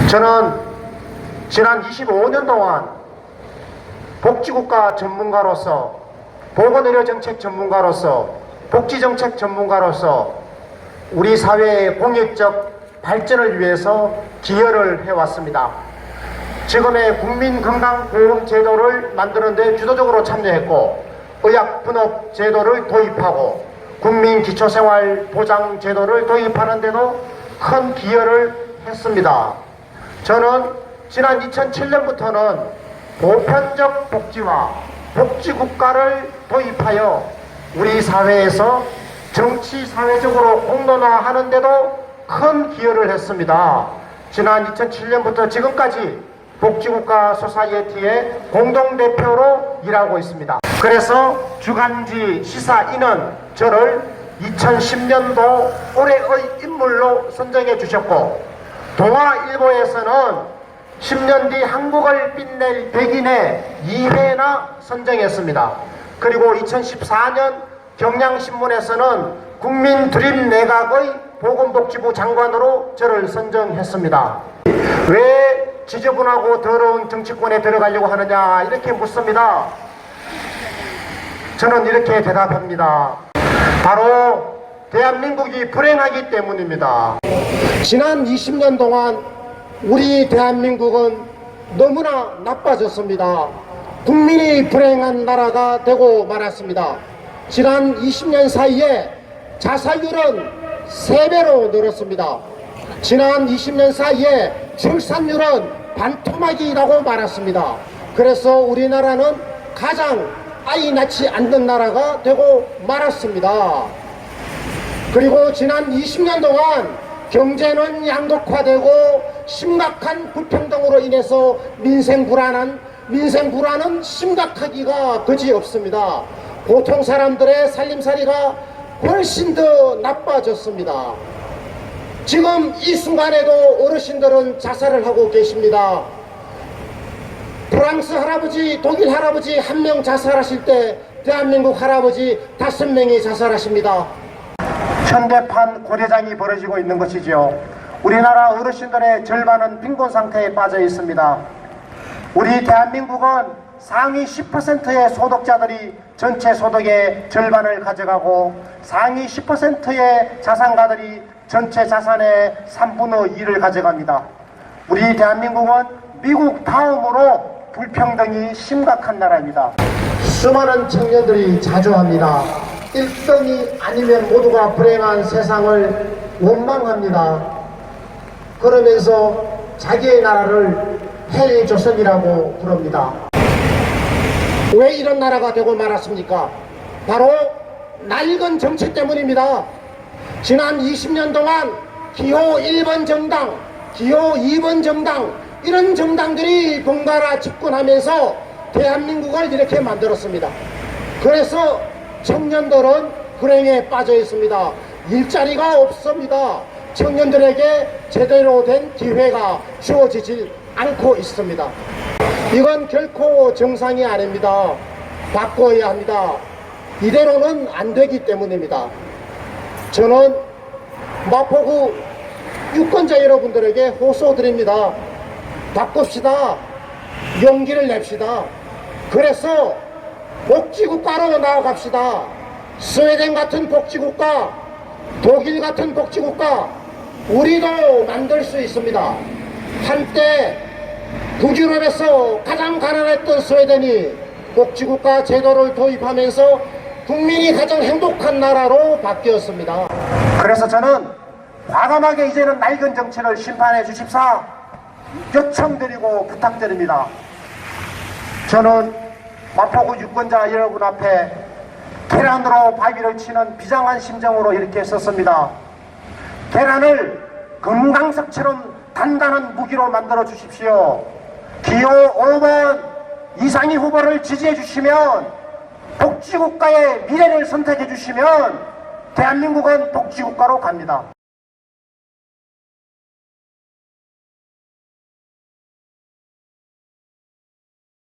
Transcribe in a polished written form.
저는 지난 25년 동안 복지국가 전문가로서, 보건의료정책 전문가로서, 복지정책 전문가로서 우리 사회의 공익적 발전을 위해서 기여를 해왔습니다. 지금의 국민건강보험제도를 만드는 데 주도적으로 참여했고, 의약분업제도를 도입하고 국민기초생활보장제도를 도입하는 데도 큰 기여를 했습니다. 저는 지난 2007년부터는 보편적 복지와 복지국가를 도입하여 우리 사회에서 정치 사회적으로 공론화하는 데도 큰 기여를 했습니다. 지난 2007년부터 지금까지 복지국가 소사이어티의 공동대표로 일하고 있습니다. 그래서 주간지 시사인은 저를 2010년도 올해의 인물로 선정해 주셨고, 동아일보에서는 10년 뒤 한국을 빛낼 백인의 2회나 선정했습니다. 그리고 2014년 경향신문에서는 국민드림내각의 보건복지부 장관으로 저를 선정했습니다. 왜 지저분하고 더러운 정치권에 들어가려고 하느냐 이렇게 묻습니다. 저는 이렇게 대답합니다. 바로 대한민국이 불행하기 때문입니다. 지난 20년 동안 우리 대한민국은 너무나 나빠졌습니다. 국민이 불행한 나라가 되고 말았습니다. 지난 20년 사이에 자살률은 3배로 늘었습니다. 지난 20년 사이에 출산율은 반토막이라고 말았습니다. 그래서 우리나라는 가장 아이 낳지 않는 나라가 되고 말았습니다. 그리고 지난 20년 동안 경제는 양극화되고 심각한 불평등으로 인해서 민생 불안은 심각하기가 그지없습니다. 보통 사람들의 살림살이가 훨씬 더 나빠졌습니다. 지금 이 순간에도 어르신들은 자살을 하고 계십니다. 프랑스 할아버지, 독일 할아버지 1명 자살하실 때 대한민국 할아버지 5명이 자살하십니다. 현대판 고대장이 벌어지고 있는 것이죠. 우리나라 어르신들의 절반은 빈곤 상태에 빠져 있습니다. 우리 대한민국은 상위 10%의 소득자들이 전체 소득의 절반을 가져가고 상위 10%의 자산가들이 전체 자산의 3분의 2를 가져갑니다. 우리 대한민국은 미국 다음으로 불평등이 심각한 나라입니다. 수많은 청년들이 자조합니다. 1등이 아니면 모두가 불행한 세상을 원망합니다. 그러면서 자기의 나라를 헬조선이라고 부릅니다. 왜 이런 나라가 되고 말았습니까? 바로 낡은 정치 때문입니다. 지난 20년 동안 기호 1번 정당, 기호 2번 정당, 이런 정당들이 번갈아 집권하면서 대한민국을 이렇게 만들었습니다. 그래서 청년들은 불행에 빠져 있습니다. 일자리가 없습니다. 청년들에게 제대로 된 기회가 주어지지 않고 있습니다. 이건 결코 정상이 아닙니다. 바꿔야 합니다. 이대로는 안 되기 때문입니다. 저는 마포구 유권자 여러분들에게 호소드립니다. 바꿉시다. 용기를 냅시다. 그래서 복지국가로 나아갑시다. 스웨덴 같은 복지국가, 독일 같은 복지국가, 우리도 만들 수 있습니다. 한때 북유럽에서 가장 가난했던 스웨덴이 복지국가 제도를 도입하면서 국민이 가장 행복한 나라로 바뀌었습니다. 그래서 저는 과감하게 이제는 낡은 정치를 심판해 주십사 요청드리고 부탁드립니다. 저는 마포구 유권자 여러분 앞에 계란으로 바위를 치는 비장한 심정으로 이렇게 썼습니다. 계란을 금강석처럼 단단한 무기로 만들어 주십시오. 기호 5번 이상희 후보를 지지해 주시면, 복지국가의 미래를 선택해 주시면 대한민국은 복지국가로 갑니다.